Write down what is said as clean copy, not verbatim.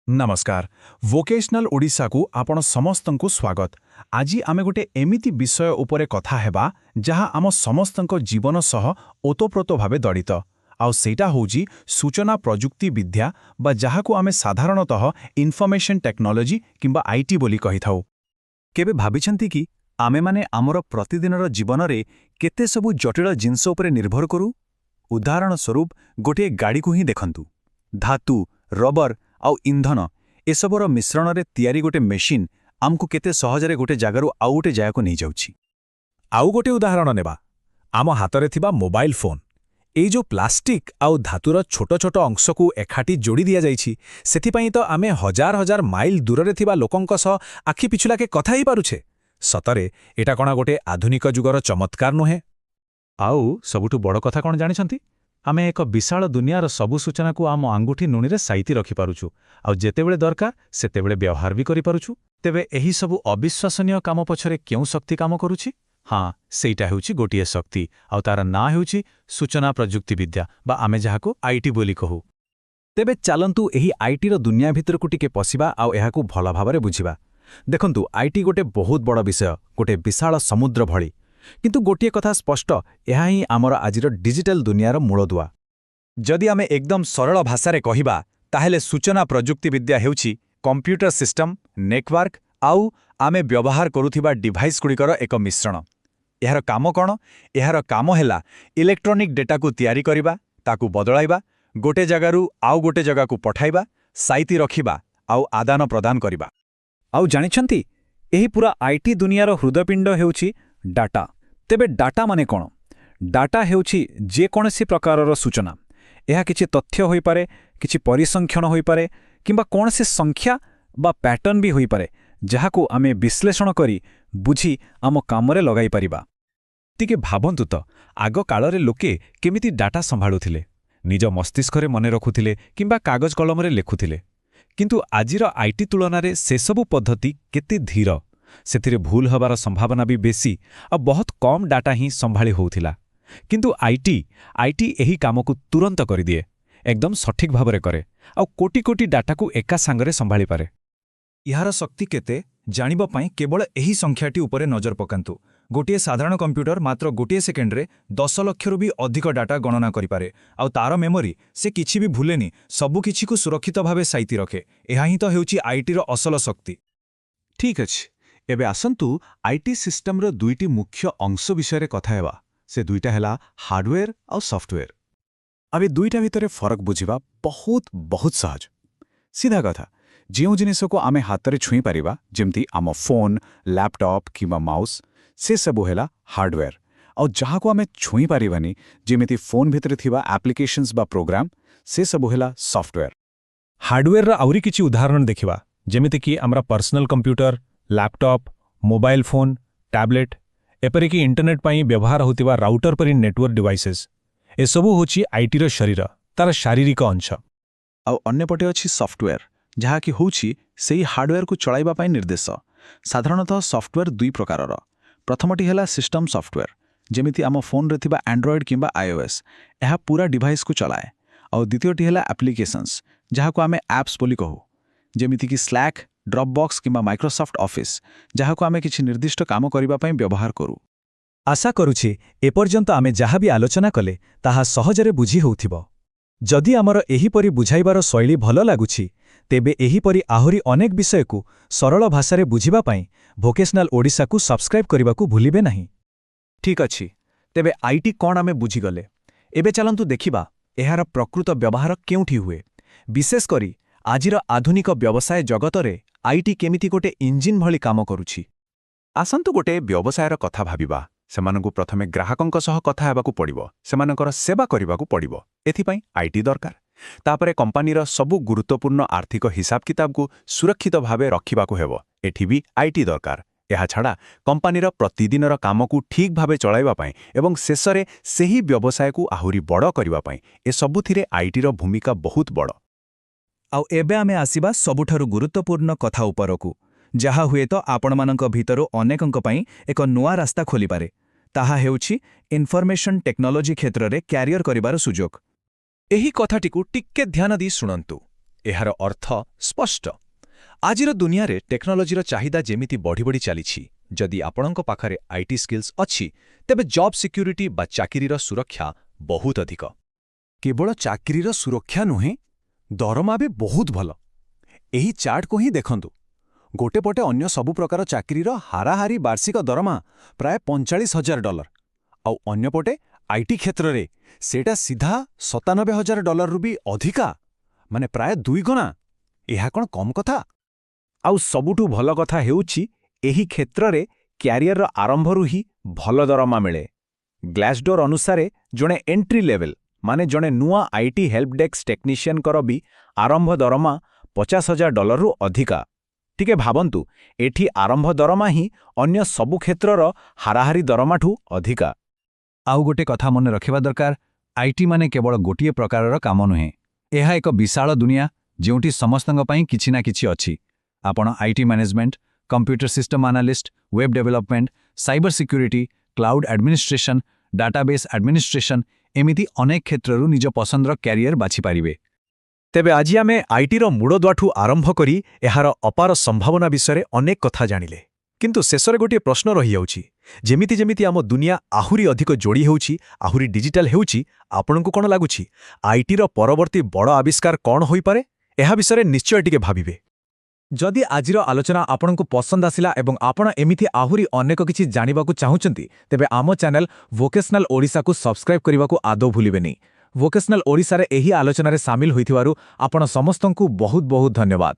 नमस्कार वोकेशनल ओडिशा को आपण समस्तंकु स्वागत। आज आमे गोटे एमिति विषय उपरे कथा हेबा जहा आम समस्तंक जीवन सह ओतप्रोत भावे दड़ित आउ सेटा होउजी सूचना प्रजुक्ति विद्या बा जहाकु आमे साधारणतः इनफॉर्मेशन टेक्नोलॉजी किंबा आईटी बोली कहिथाउ। केबे भाबिछंती कि आमे माने आमर प्रतिदिनर जीवन रे केते सबु जटिल जिंस उपरे निर्भर करू। उदाहरण स्वरूप गोटे गाड़ी को ही देखंतु। धातु रबर आउ इंधन एसबर मिश्रण रे तैयारी गोटे मेशिन आमको केते सहजरे गोटे जगारू आउ गोटे जायको नहीं जाउछि। आउ गोटे उदाहरण नेबा आम हातरे थिबा मोबाइल फोन एई जो प्लास्टिक आउ धातुर छोट छोट अंश को एखाटी जोड़ी दिया जाइछि सेथिपई तो आमे हजार हजार माइल दूर रे थिबा लोकंक सह आखि पिछुलाके कथा ही पारुछे। सतरे एटा कोना गोटे आधुनिक जुगर चमत्कार नुहे। आउ सबुठु बड़ कथा कोन जानिछंती आमे एक विशाल दुनियार सबु सूचना को आम आंगुठी नुनी रे साइती रखि पारुछु आउ जेतेबेले दरकार सेतेबेले व्यवहार भी करि पारुछु। तेबे एही सबु अविश्वसनीय काम पछरे केउ शक्ति काम करूछि? हाँ सेइटा हेउछि गोटिए शक्ति आउ तार ना हेउछि सूचना प्रजुक्ति विद्या बा आमे जाहाको आईटी बोली कहू। तेबे चालंतु एही आईटी रो दुनिया भितर को टिके पसिबा आउ एहाकु भला भाबरे बुझिबा। देखंतु आईटी गोटे बहुत बड़ विषय, गोटे विशाल समुद्र भली, किंतु गोटिए कथा स्पष्ट, एहा ही आमर आजिर डिजिटल दुनियार मूलदुआ। जदि आमे एकदम सरल भाषारे कहिबा ताहेले सूचना प्रजुक्ति विद्या हेउछि कंप्यूटर सिस्टम नेटवर्क आउ आमे व्यवहार करुथिबा डिवाइस गुड़िकर एक मिश्रण। एहार काम कौन? एहार काम हेला इलेक्ट्रोनिक डेटा को तैयारी करिबा, ताकू बदलाइबा, गोटे जगारू आउ गोटे जगह को पठाइबा, साइती रखिबा आउ आदान प्रदान करिबा। आउ जानिछंती एही पूरा आईटी दुनियार हृदयपिंड हेउछि डाटा। तेबे डाटा माने कोन? डाटा हेउछि जे कोनसी प्रकारर सूचना। एहा किछि तथ्य होई पारे, किछि परिसंख्यान होई पारे, किंबा कोनसी संख्या बा पैटर्न भी होई पारे जहाकू आमे विश्लेषण करी बुझी आम कामरे लगाई परिबा। तिके भाबंतु तो आग कालरे लोके केमिति डाटा संभाळुथिले, निज मस्तिष्करे मने रखुथिले किंबा कागज कलमरे लेखुथिले। किंतु आजिर आईटी तुलनारे से सबु पद्धति केते धीर, सेथिरे भूल हबार संभावना भी बेसी आ बहुत कम डाटा ही संभाळी होउथिला। किंतु आईटी एही कामकू तुरंत करिदिए, एकदम सठिक भावरे करे आ कोटी कोटी डाटा को एका सांगरे संभाळी पारे। यार शक्ति केते जानिबा पई केवल एही संख्याटी उपरे नजर पकांतु। गोटिए साधारण कंप्यूटर मात्र गोटिए सेकेंड रे 10 लाख रु भी अधिक डाटा गणना करि पारे आउ तार मेमोरी से किछि भी भूलेनी, सबु किछि को सुरक्षित भावे साइती रखे। एहा ही तो हेउछि आईटी रो असल शक्ति। ठीक अछि, एबे आसंतु आईटी सिस्टम रो दुईटी मुख्य अंश विषय कथा हेबा। से दुईटा हेला हार्डवेयर और सॉफ्टवेयर। अब दुईटा भितर फरक बुझिबा बहुत सहज। सीधा कथा, जो जिनिस को आमे हाथ छुई पारिबा जेमती आम फोन लैपटॉप किंबा माउस से सबु हेला हार्डवेयर, और जहाँ को आमे छुई पारिबानी जेमिति फोन भितर थिबा एप्लिकेशंस बा प्रोग्राम से सबु हेला सॉफ्टवेयर। हार्डवेयर रा आउरी किछि उदाहरण देखिबा, जेमिति कि हमरा personal computer laptop mobile phone tablet एपरिकी इंटरनेट पाई व्यवहार होतिबा राउटर परि नेटवर्क डिवाइसेस एसबु होछि आईटी रो शरीर, तार शारीरिक अंश। आउ अन्यपटे अछि सॉफ्टवेयर, जहाँ कि होछि सेही हार्डवेयर को चलाइबा पाई निर्देश। साधारणतः सॉफ्टवेयर दुई प्रकारर। प्रथमटी हेला सिस्टम सॉफ्टवेयर, जेमिति आम फोन रे थिबा एंड्रॉयड किंबा आईओएस, एहा पूरा डिवाइस को चलाए। और द्वितीयटी हेला एप्लिकेशंस, जहाँ को आमे एप्स बोली कहू, जेमिति कि स्लैक ड्रॉपबॉक्स किंबा माइक्रोसॉफ्ट ऑफिस, जहाँ को आमे किछि निर्दिष्ट काम करिबा पाई व्यवहार करू। आशा करुछि एपर्यंत आमे जहाँ भी आलोचना कले ताहा सहजरे बुझी होउथिबो। जदि आमर एहीपरि बुझाइबार शैली भल लागुछि तेबे एहीपरि आहुरी अनेक विषय को सरल भाषारे बुझिबा पाई वोकेशनल ओडिशा को सब्सक्राइब करबाकू भूलिबे नहीं। ठीक अछि, तेबे आईटी कोन आमे बुझी गले। एबे चलंतु देखिबा एहार प्रकृत व्यवहार केउठी हुए। विशेष करी आजिर आधुनिक व्यवसाय जगतरे आईटी केमिति गोटे इंजिन भली काम करूछि। आसंतु गोटे व्यवसायर कथा भाबिबा। सेमानकु प्रथमे ग्राहकंक सह कथा हेबाकू पड़िबो, सेमानकर सेवा करिबाकू पड़िबो, एथिपई आईटी दरकार। तापरे कंपनीर सबु गुरुत्वपूर्ण आर्थिक हिसाब किताब को सुरक्षित भावे रखिबाकू हेबो, एठी भी आईटी दरकार। एहा छाड़ा कंपनीर प्रतिदिनर काम को ठीक भावे चलाइबा पाई एवं शेषरे सेही व्यवसाय को आहुरी बड़ करिबा पाई ए सबुथिरे आईटीर भूमिका बहुत बड़। आउ एबे आमे आसीबा सबुठारु गुरुत्वपूर्ण कथा उपरकू, जहा हुए तो आपणमानंक भितरु अनेकंक पई एक नुआ रास्ता खोली पारे। ताहा हेउछि इनफॉर्मेशन टेक्नोलॉजी क्षेत्र रे कैरियर करिबार सुजोग। एही कथाटिकु टिक्के ध्यान दी शुणंतु। ଏହାର ଅର୍ଥ ସ୍ପଷ୍ଟ। ଆଜିର ଦୁନିଆରେ ଟେକ୍ନୋଲୋଜିର ଚାହିଦା ଯେମିତି ବଢ଼ି ବଢ଼ି ଚାଲିଛି, ଯଦି ଆପଣଙ୍କ ପାଖରେ ଆଇଟି ସ୍କିଲ୍ସ ଅଛି, ତେବେ ଜବ୍ ସିକ୍ୟୁରିଟି ବା ଚାକିରିର ସୁରକ୍ଷା ବହୁତ ଅଧିକ। କେବଳ ଚାକିରିର ସୁରକ୍ଷା ନୁହେଁ, ଦରମା ବି ବହୁତ ଭଲ। ଏହି ଚାର୍ଟକୁ ହିଁ ଦେଖନ୍ତୁ। ଗୋଟେ ପଟେ ଅନ୍ୟ ସବୁ ପ୍ରକାର ଚାକିରିର ହାରାହାରି ବାର୍ଷିକ ଦରମା ପ୍ରାୟ $45,000, ଆଉ ଅନ୍ୟପଟେ ଆଇଟି କ୍ଷେତ୍ରରେ ସେଇଟା ସିଧା $97,000ରୁ ବି ଅଧିକା, ମାନେ ପ୍ରାୟ 2 ଗୁଣା। ଏହା କ'ଣ କମ୍ କଥା? ଆଉ ସବୁଠୁ ଭଲ କଥା ହେଉଛି ଏହି କ୍ଷେତ୍ରରେ କ୍ୟାରିୟରର ଆରମ୍ଭରୁ ହିଁ ଭଲ ଦରମା ମିଳେ। ଗ୍ଲାସଡୋର ଅନୁସାରେ ଜଣେ ଏଣ୍ଟ୍ରି ଲେଭେଲ୍ ମାନେ ଜଣେ ନୂଆ ଆଇଟି ହେଲ୍ପ ଡେସ୍କ ଟେକ୍ନିସିଆନଙ୍କର ବି ଆରମ୍ଭ ଦରମା $50,000ରୁ ଅଧିକା। ଟିକେ ଭାବନ୍ତୁ, ଏଠି ଆରମ୍ଭ ଦରମା ହିଁ ଅନ୍ୟ ସବୁ କ୍ଷେତ୍ରର ହାରାହାରି ଦରମାଠୁ ଅଧିକା। ଆଉ ଗୋଟେ କଥା ମନେ ରଖିବା ଦରକାର, ଆଇଟି ମାନେ କେବଳ ଗୋଟିଏ ପ୍ରକାରର କାମ ନୁହେଁ। ଏହା ଏକ ବିଶାଳ ଦୁନିଆ ଯେଉଁଠି ସମସ୍ତଙ୍କ ପାଇଁ କିଛି ନା କିଛି ଅଛି। ଆପଣ IT management, computer system analyst, web development, cyber security, cloud administration, database administration ଏମିତି ଅନେକ କ୍ଷେତ୍ରରୁ ନିଜ ପସନ୍ଦର କ୍ୟାରିୟର ବାଛିପାରିବେ। ତେବେ ଆଜି ଆମେ ଆଇଟିର ମୂଳଦୁଆଠୁ ଆରମ୍ଭ କରି ଏହାର ଅପାର ସମ୍ଭାବନା ବିଷୟରେ ଅନେକ କଥା ଜାଣିଲେ। କିନ୍ତୁ ଶେଷରେ ଗୋଟିଏ ପ୍ରଶ୍ନ ରହିଯାଉଛି, ଯେମିତି ଯେମିତି ଆମ ଦୁନିଆ ଆହୁରି ଅଧିକ ଯୋଡ଼ି ହେଉଛି, ଆହୁରି ଡିଜିଟାଲ ହେଉଛି, ଆପଣଙ୍କୁ କ'ଣ ଲାଗୁଛି ଆଇଟିର ପରବର୍ତ୍ତୀ ବଡ଼ ଆବିଷ୍କାର କ'ଣ ହୋଇପାରେ? ଏହା ବିଷୟରେ ନିଶ୍ଚୟ ଟିକେ ଭାବିବେ। ଯଦି ଆଜିର ଆଲୋଚନା ଆପଣଙ୍କୁ ପସନ୍ଦ ଆସିଲା ଏବଂ ଆପଣ ଏମିତି ଆହୁରି ଅନେକ କିଛି ଜାଣିବାକୁ ଚାହୁଁଛନ୍ତି, ତେବେ ଆମ ଚ୍ୟାନେଲ ଭୋକେସନାଲ ଓଡ଼ିଶାକୁ ସବସ୍କ୍ରାଇବ୍ କରିବାକୁ ଆଦୌ ଭୁଲିବେନି। ଭୋକେସନାଲ ଓଡ଼ିଶାରେ ଏହି ଆଲୋଚନାରେ ସାମିଲ ହୋଇଥିବାରୁ ଆପଣ ସମସ୍ତଙ୍କୁ ବହୁତ ବହୁତ ଧନ୍ୟବାଦ।